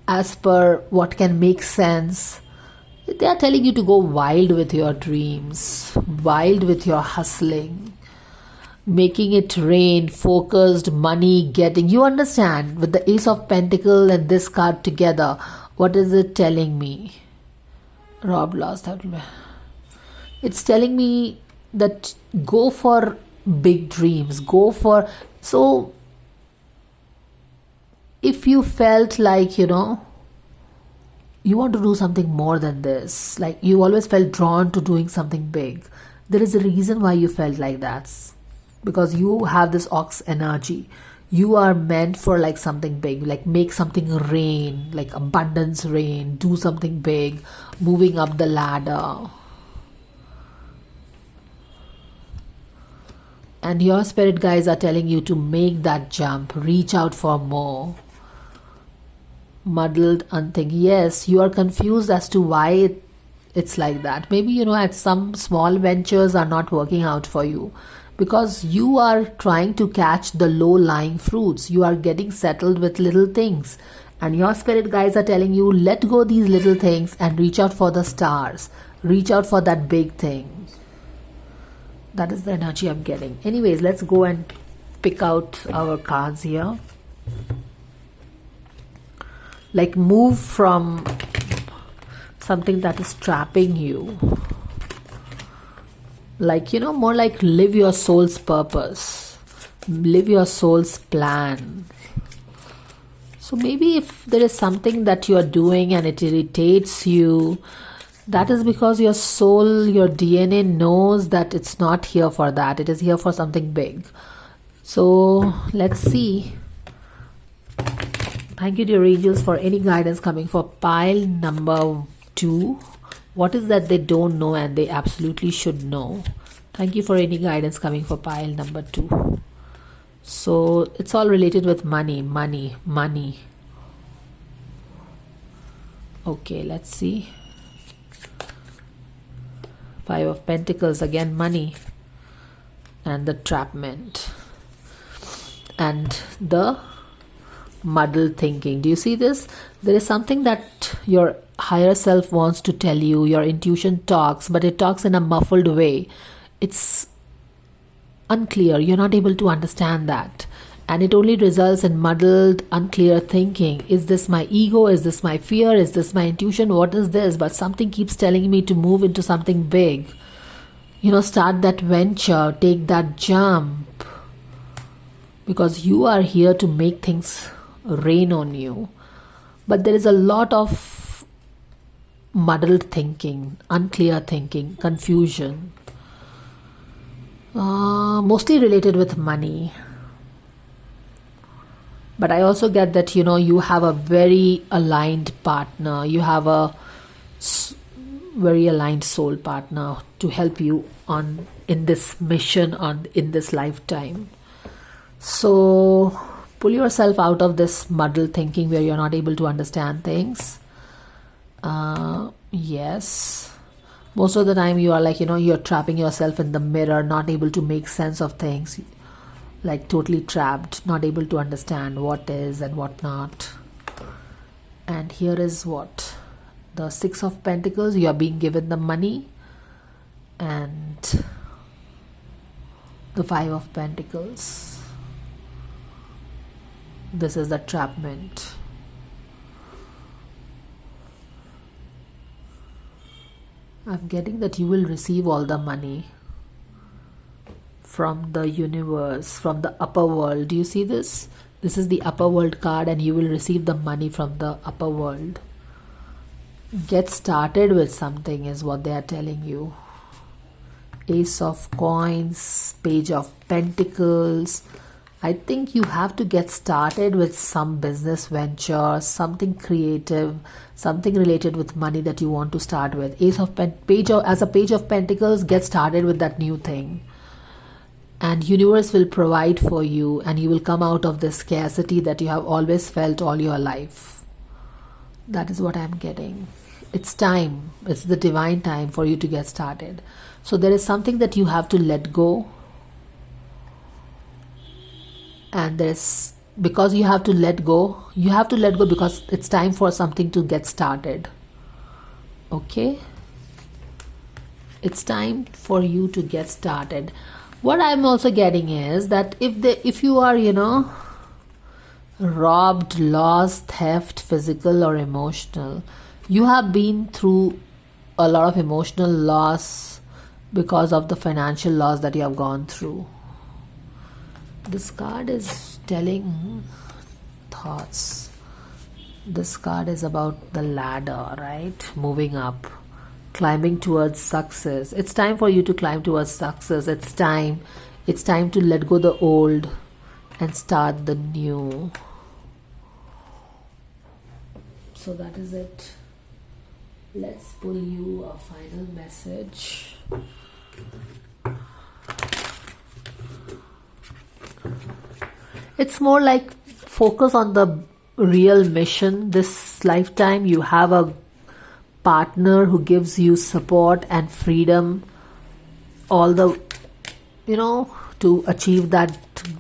as per what can make sense. They are telling you to go wild with your dreams, wild with your hustling, making it rain, focused, money getting. You understand, with the Ace of Pentacles and this card together, what is it telling me? Rob lost that. It's telling me that go for big dreams, go for. So if you felt like, you want to do something more than this, like you always felt drawn to doing something big, there is a reason why you felt like that, because you have this ox energy. You are meant for like something big, like make something rain, like abundance rain, do something big, moving up the ladder. And your spirit guides are telling you to make that jump, reach out for more. Muddled, unthinking. Yes, you are confused as to why it's like that. Maybe, at some small ventures are not working out for you because you are trying to catch the low-lying fruits. You are getting settled with little things. And your spirit guides are telling you, let go these little things and reach out for the stars. Reach out for that big thing. That is the energy I'm getting. Anyways, let's go and pick out our cards here. Like move from something that is trapping you. Like, more like live your soul's purpose. Live your soul's plan. So maybe if there is something that you are doing and it irritates you, that is because your soul, your DNA knows that it's not here for that. It is here for something big. So let's see. Thank you, dear angels, for any guidance coming for pile number 2. What is that they don't know and they absolutely should know? Thank you for any guidance coming for pile number 2. So it's all related with money, money, money. Okay, let's see. 5 of Pentacles, again money. And the trapment. And the muddled thinking. Do you see this? There is something that your higher self wants to tell you. Your intuition talks, but it talks in a muffled way. It's unclear. You're not able to understand that. And it only results in muddled, unclear thinking. Is this my ego? Is this my fear? Is this my intuition? What is this? But something keeps telling me to move into something big. Start that venture. Take that jump. Because you are here to make things rain on you. But there is a lot of muddled thinking, unclear thinking, confusion. Mostly related with money. But I also get that, you have a very aligned partner. You have a very aligned soul partner to help you in this mission, in this lifetime. So pull yourself out of this muddled thinking where you're not able to understand things. Yes. Most of the time you are like, you're trapping yourself in the mirror, not able to make sense of things. Like totally trapped, not able to understand what is and what not. And here is what? The 6 of Pentacles. You are being given the money. And the 5 of Pentacles. This is the trapment. I'm getting that you will receive all the money from the universe, from the upper world. Do you see this? This is the upper world card and you will receive the money from the upper world. Get started with something is what they are telling you. Ace of Coins, Page of Pentacles. I think you have to get started with some business venture, something creative, something related with money that you want to start with. As a Page of Pentacles, get started with that new thing. And universe will provide for you and you will come out of the scarcity that you have always felt all your life. That is what I'm getting. It's time. It's the divine time for you to get started. So there is something that you have to let go. And there's, because you have to let go because it's time for something to get started. Okay? It's time for you to get started. What I'm also getting is that if you are, robbed, lost, theft, physical or emotional, you have been through a lot of emotional loss because of the financial loss that you have gone through. This card is telling thoughts. This card is about the ladder, right? Moving up, climbing towards success. It's time for you to climb towards success. It's time to let go the old and start the new. So that is it. Let's pull you a final message. It's more like focus on the real mission. This lifetime you have a partner who gives you support and freedom, all the, to achieve that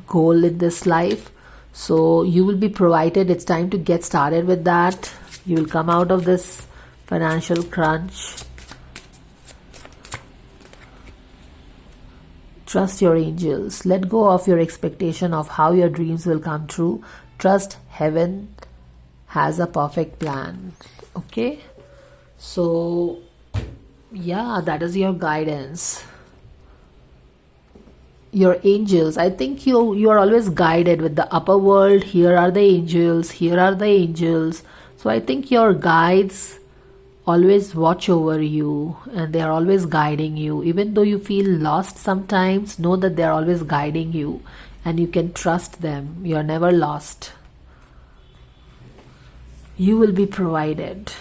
goal in this life. So you will be provided. It's time to get started with that. You will come out of this financial crunch. Trust your angels. Let go of your expectation of how your dreams will come true. Trust heaven has a perfect plan. Okay? So, yeah, that is your guidance. Your angels. I think you are always guided with the upper world. Here are the angels. Here are the angels. So I think your guides always watch over you and they are always guiding you. Even though you feel lost sometimes, know that they are always guiding you and you can trust them. You are never lost. You will be provided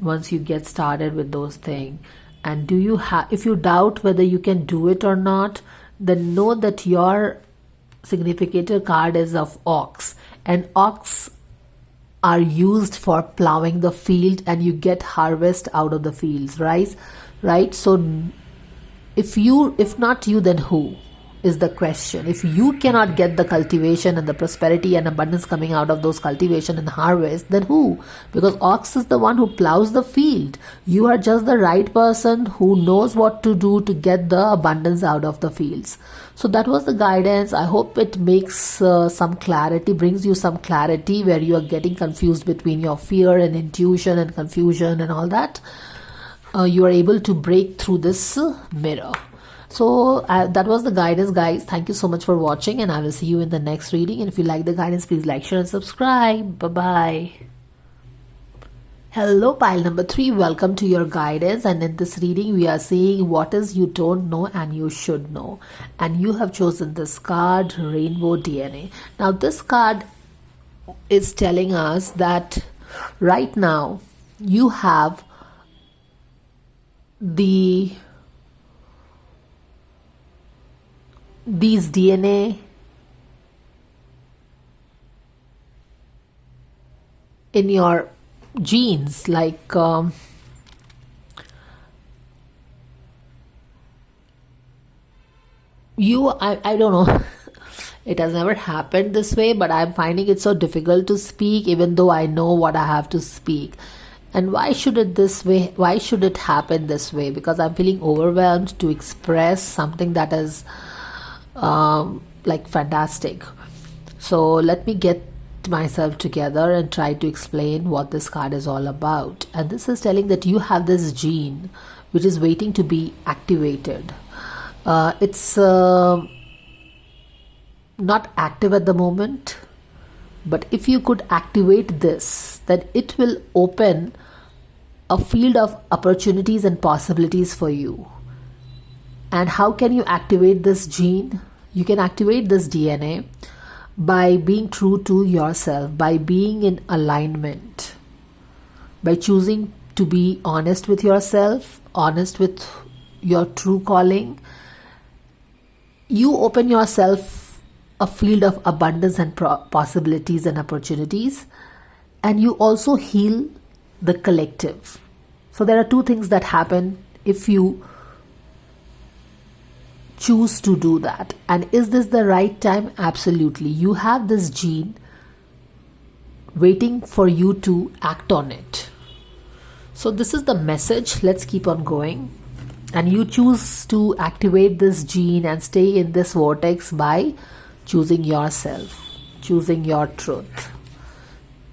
once you get started with those things. And if you doubt whether you can do it or not, then know that your significator card is of ox, and ox are used for plowing the field and you get harvest out of the fields, right? So if not you, then who is the question. If you cannot get the cultivation and the prosperity and abundance coming out of those cultivation and harvest, then who? Because ox is the one who plows the field. You are just the right person who knows what to do to get the abundance out of the fields. So that was the guidance. I hope it makes some clarity, brings you some clarity where you are getting confused between your fear and intuition and confusion and all that. You are able to break through this mirror. So that was the guidance, guys. Thank you so much for watching and I will see you in the next reading. And if you like the guidance, please like, share and subscribe. Bye-bye. Hello, pile number 3. Welcome to your guidance. And in this reading, we are seeing what is you don't know and you should know. And you have chosen this card, Rainbow DNA. Now, this card is telling us that right now you have these DNA in your genes, like I don't know. It has never happened this way, but I'm finding it so difficult to speak even though I know what I have to speak. And why should it happen this way? Because I'm feeling overwhelmed to express something that is like fantastic. So let me get myself together and try to explain what this card is all about. And this is telling that you have this gene which is waiting to be activated. It's not active at the moment, but if you could activate this, then it will open a field of opportunities and possibilities for you. And how can you activate this gene? You can activate this DNA by being true to yourself, by being in alignment, by choosing to be honest with yourself, honest with your true calling. You open yourself a field of abundance and possibilities and opportunities, and you also heal the collective. So there are two things that happen if you choose to do that. And is this the right time? Absolutely. You have this gene waiting for you to act on it. So this is the message. Let's keep on going. And you choose to activate this gene and stay in this vortex by choosing yourself, choosing your truth.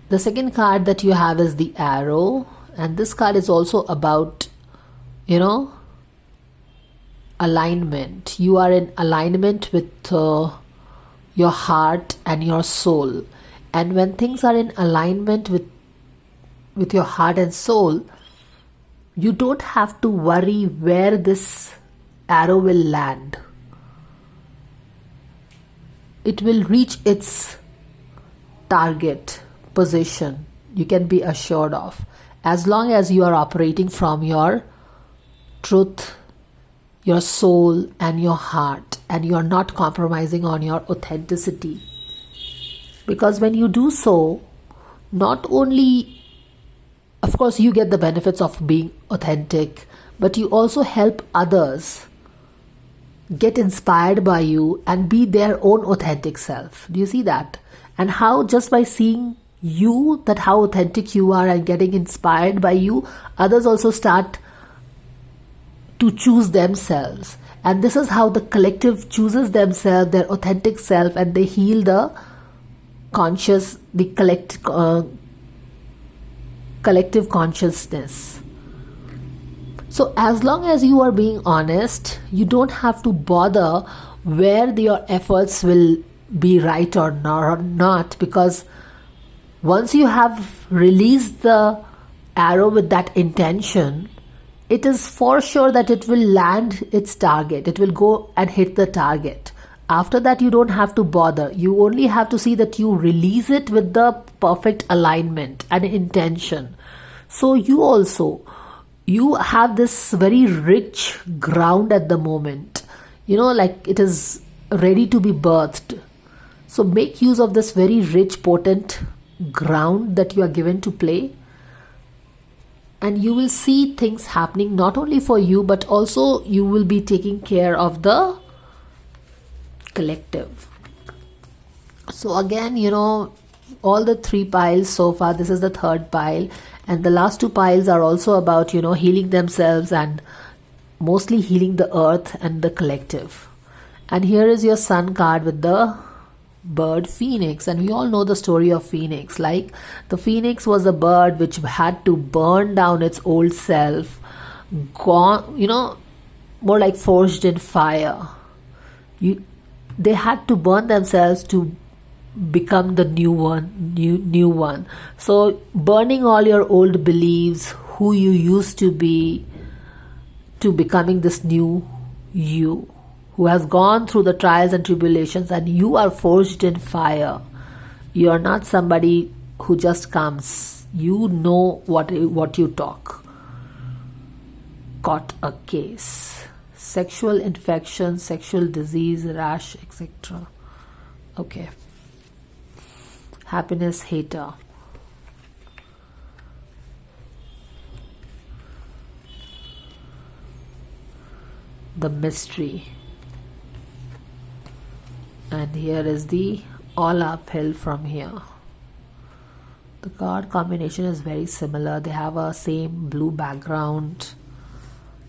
The second card that you have is the arrow. And this card is also about, alignment. You are in alignment with your heart and your soul. And when things are in alignment with your heart and soul, you don't have to worry where this arrow will land. It will reach its target position, you can be assured of, as long as you are operating from your truth, your soul and your heart, and you are not compromising on your authenticity. Because when you do so, not only, of course, you get the benefits of being authentic, but you also help others get inspired by you and be their own authentic self. Do you see that? And how just by seeing you, that how authentic you are and getting inspired by you, others also start to choose themselves. And this is how the collective chooses themselves, their authentic self, and they heal the collective consciousness. So as long as you are being honest, you don't have to bother where your efforts will be right or not, because once you have released the arrow with that intention, it is for sure that it will land its target. It will go and hit the target. After that, you don't have to bother. You only have to see that you release it with the perfect alignment and intention. So you have this very rich ground at the moment, like it is ready to be birthed. So make use of this very rich, potent ground that you are given to play, and you will see things happening not only for you, but also you will be taking care of the collective. So again, all the three piles so far, this is the third pile, and the last two piles are also about healing themselves and mostly healing the earth and the collective. And here is your sun card with the bird phoenix, and we all know the story of phoenix. Like, the phoenix was a bird which had to burn down its old self, more like forged in fire. They had to burn themselves to become the new one. So burning all your old beliefs, who you used to be, to becoming this new you, who has gone through the trials and tribulations, and you are forged in fire. You are not somebody who just comes. You know what you talk. Caught a case. Sexual infection, sexual disease, rash, etc. Okay. Happiness hater. The mystery. And here is the all uphill from here. The card combination is very similar. They have a same blue background.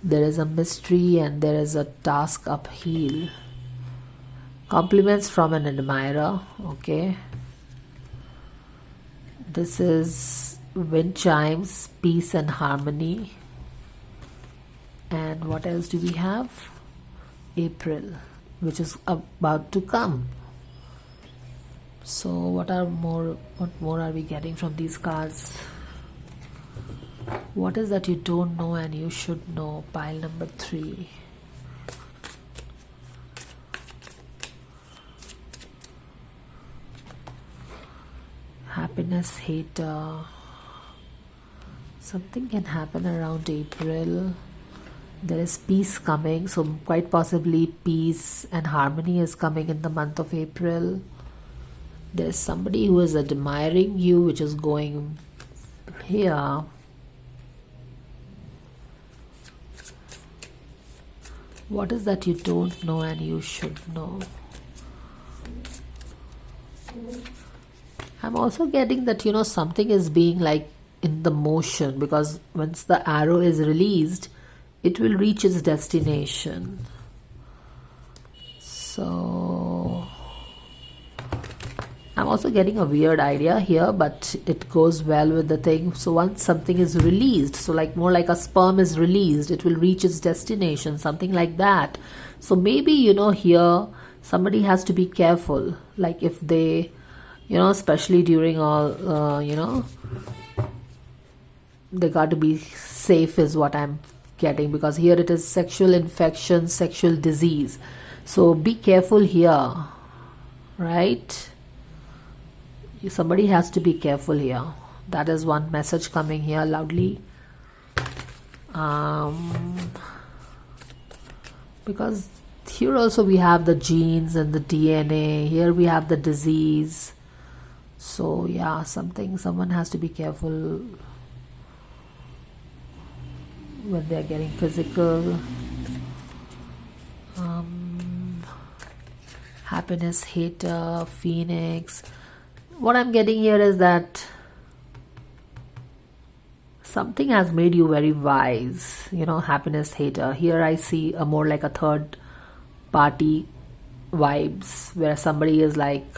There is a mystery and there is a task uphill. Compliments from an admirer. Okay. This is wind chimes, peace and harmony. And what else do we have? April, which is about to come. So what more are we getting from these cards? What is that you don't know and you should know? Pile number 3. Happiness hater. Something can happen around April. There is peace coming, so quite possibly peace and harmony is coming in the month of April. There is somebody who is admiring you, which is going here. What is that you don't know and you should know? I'm also getting that, something is being like in the motion, because once the arrow is released, it will reach its destination. So I'm also getting a weird idea here, but it goes well with the thing. So once something is released, so like more like a sperm is released, it will reach its destination, something like that. So maybe, here somebody has to be careful, like if they, especially during all, they got to be safe is what I'm getting, because here it is sexual infection, sexual disease. So be careful here, right? Somebody has to be careful here. That is one message coming here loudly. Because here also we have the genes and the DNA. Here we have the disease. So yeah, someone has to be careful when they're getting physical. Happiness hater, Phoenix. What I'm getting here is that something has made you very wise, happiness hater. Here I see a more like a third party vibes, where somebody is like,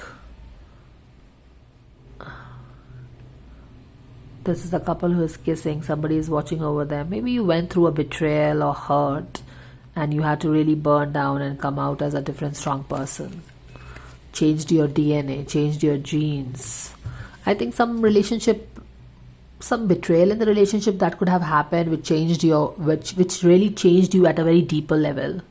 this is a couple who is kissing, somebody is watching over them. Maybe you went through a betrayal or hurt, and you had to really burn down and come out as a different strong person. Changed your DNA, changed your genes. I think some relationship, some betrayal in the relationship that could have happened, which changed which really changed you at a very deeper level.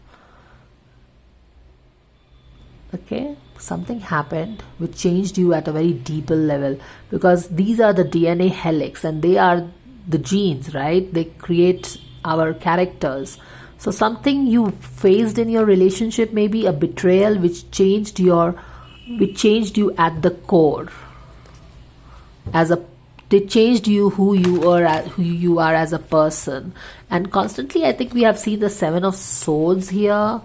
Okay, something happened which changed you at a very deeper level, because these are the DNA helix and they are the genes, right? They create our characters. So something you faced in your relationship, maybe a betrayal which changed you at the core. They changed you who you are as a person. And constantly I think we have seen the 7 of Swords here,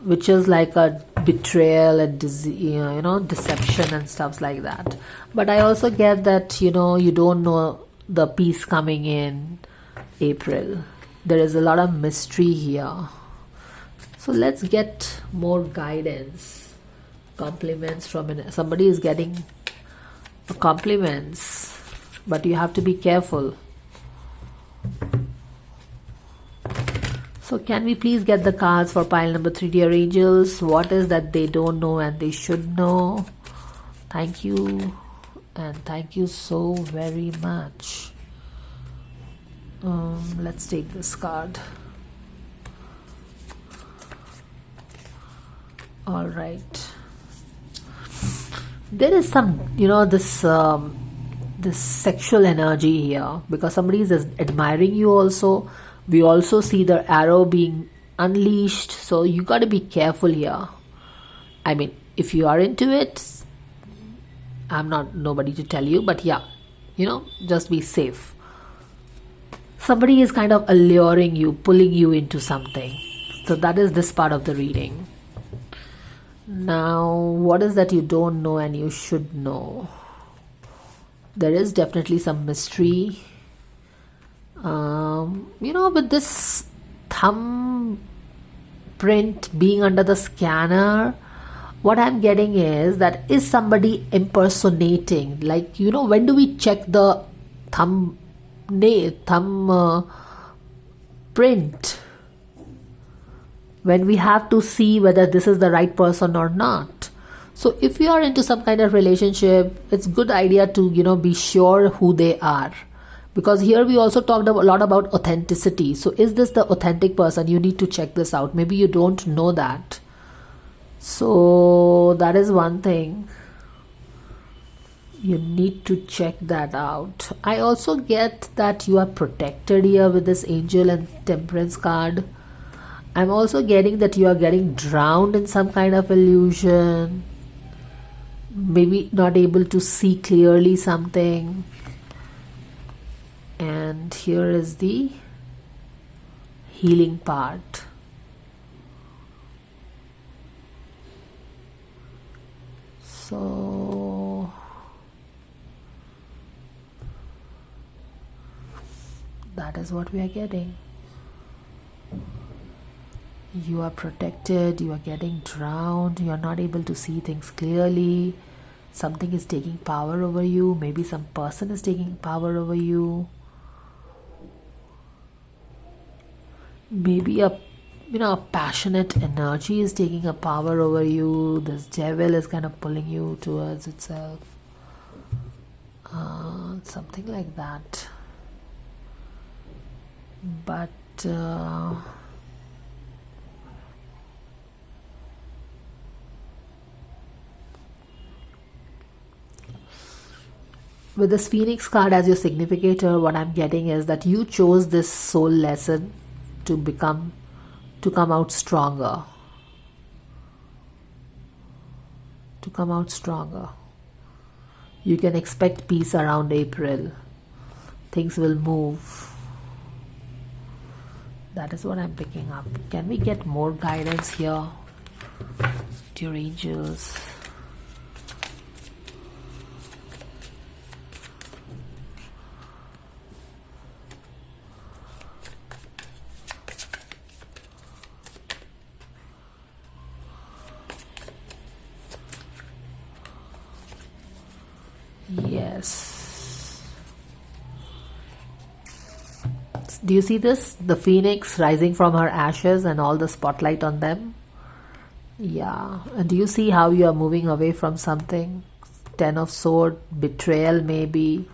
which is like a betrayal and deception and stuff like that. But I also get that you don't know the peace coming in April. There is a lot of mystery here. So let's get more guidance, compliments from somebody is getting compliments, but you have to be careful. So can we please get the cards for pile number 3, dear angels? What is that they don't know and they should know? Thank you, and thank you so very much. Let's take this card. All right. There is some, this sexual energy here, because somebody is admiring you also. We also see the arrow being unleashed, so you got to be careful here. I mean, if you are into it, I'm not nobody to tell you, but yeah, just be safe. Somebody is kind of alluring you, pulling you into something. So that is this part of the reading. Now, what is that you don't know and you should know? There is definitely some mystery. With this thumb print being under the scanner, what I'm getting is that is somebody impersonating. Like, when do we check the thumb print? When we have to see whether this is the right person or not. So if you are into some kind of relationship, it's good idea to be sure who they are, because here we also talked a lot about authenticity. So is this the authentic person? You need to check this out. Maybe you don't know that. So that is one thing. You need to check that out. I also get that you are protected here with this angel and temperance card. I'm also getting that you are getting drowned in some kind of illusion. Maybe not able to see clearly something. And here is the healing part. So that is what we are getting. You are protected, you are getting drowned, you are not able to see things clearly. Something is taking power over you. Maybe some person is taking power over you. Maybe a passionate energy is taking a power over you. This devil is kind of pulling you towards itself. Something like that. But with this Phoenix card as your significator, what I'm getting is that you chose this soul lesson to come out stronger. To come out stronger. You can expect peace around April. Things will move. That is what I'm picking up. Can we get more guidance here? Dear angels. Yes. Do you see this? The phoenix rising from her ashes and all the spotlight on them? Yeah. And do you see how you are moving away from something? Ten of Swords, betrayal maybe.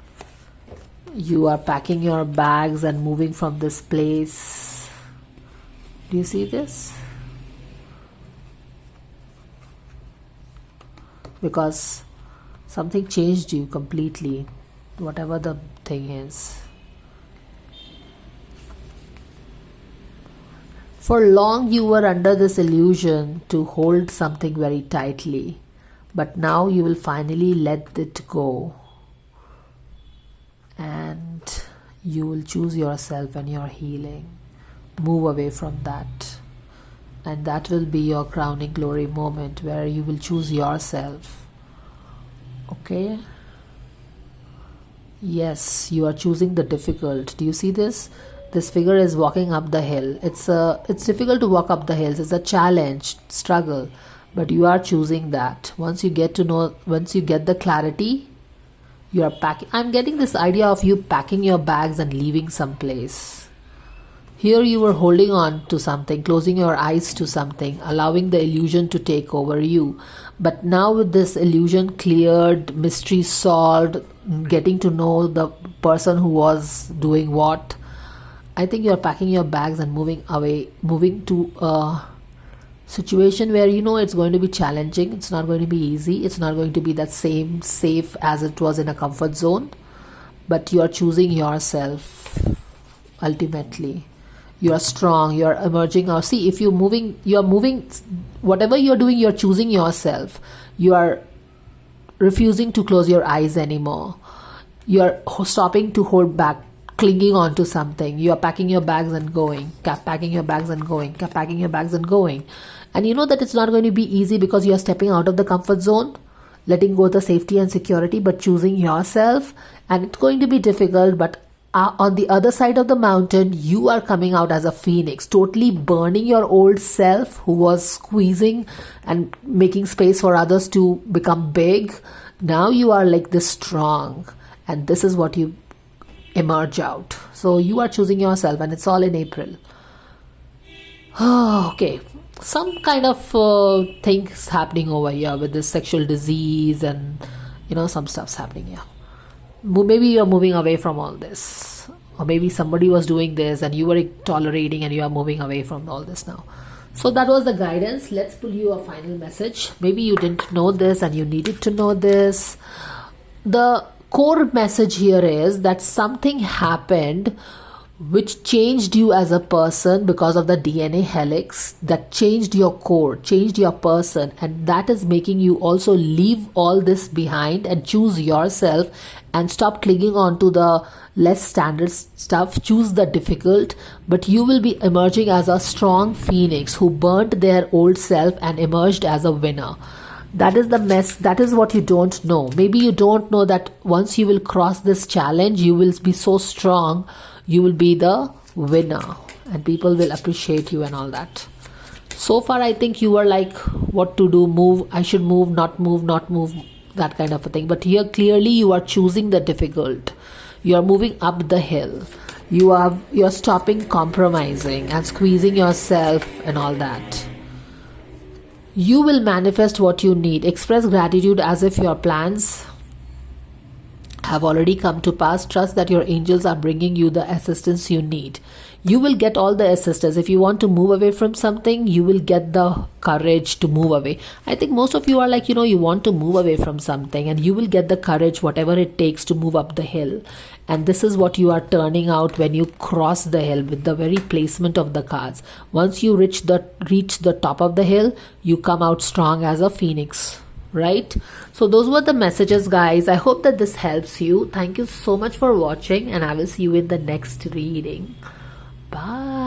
You are packing your bags and moving from this place. Do you see this? Because something changed you completely, whatever the thing is. For long you were under this illusion to hold something very tightly, but now you will finally let it go. And you will choose yourself and your healing. Move away from that. And that will be your crowning glory moment where you will choose yourself. Okay? Yes, you are choosing the difficult. Do you see this? This figure is walking up the hill. It's difficult to walk up the hills. It's a challenge, struggle. But you are choosing that. Once you get the clarity, you are packing. I'm getting this idea of you packing your bags and leaving someplace. Here you were holding on to something, closing your eyes to something, allowing the illusion to take over you. But now with this illusion cleared, mystery solved, getting to know the person who was doing what, I think you're packing your bags and moving away, moving to a situation where you know it's going to be challenging. It's not going to be easy. It's not going to be that same safe as it was in a comfort zone. But you are choosing yourself ultimately. You are strong. You are emerging. Or see, if you're moving, whatever you're doing, you're choosing yourself. You are refusing to close your eyes anymore. You are stopping to hold back, clinging on to something. You are packing your bags and going, packing your bags and going, packing your bags and going. And you know that it's not going to be easy because you are stepping out of the comfort zone, letting go of the safety and security, but choosing yourself. And it's going to be difficult, but on the other side of the mountain, you are coming out as a phoenix, totally burning your old self who was squeezing and making space for others to become big. Now you are like this strong, and this is what you emerge out. So you are choosing yourself, and it's all in April. Okay, some kind of things happening over here with this sexual disease, and some stuff's happening here. Maybe you're moving away from all this, or maybe somebody was doing this and you were tolerating, and you are moving away from all this now. So that was the guidance. Let's pull you a final message. Maybe you didn't know this and you needed to know this. The core message here is that something happened which changed you as a person because of the DNA helix, that changed your core, changed your person, and that is making you also leave all this behind and choose yourself and stop clinging on to the less standard stuff. Choose the difficult, but you will be emerging as a strong phoenix who burnt their old self and emerged as a winner. That is the mess. That is what you don't know. Maybe you don't know that once you will cross this challenge, you will be so strong, you will be the winner and people will appreciate you and all that. So far, I think you were like, what to do, move, I should move, not move, not move, that kind of a thing. But here, clearly, you are choosing the difficult. You are moving up the hill. You're stopping compromising and squeezing yourself and all that. You will manifest what you need. Express gratitude as if your plans have already come to pass. Trust that your angels are bringing you the assistance you need. You will get all the assistance. If you want to move away from something, you will get the courage to move away. I think most of you are like, you want to move away from something and you will get the courage, whatever it takes to move up the hill. And this is what you are turning out when you cross the hill with the very placement of the cards. Once you reach the top of the hill, you come out strong as a phoenix. Right? So those were the messages, guys. I hope that this helps you. Thank you so much for watching and I will see you in the next reading. Bye.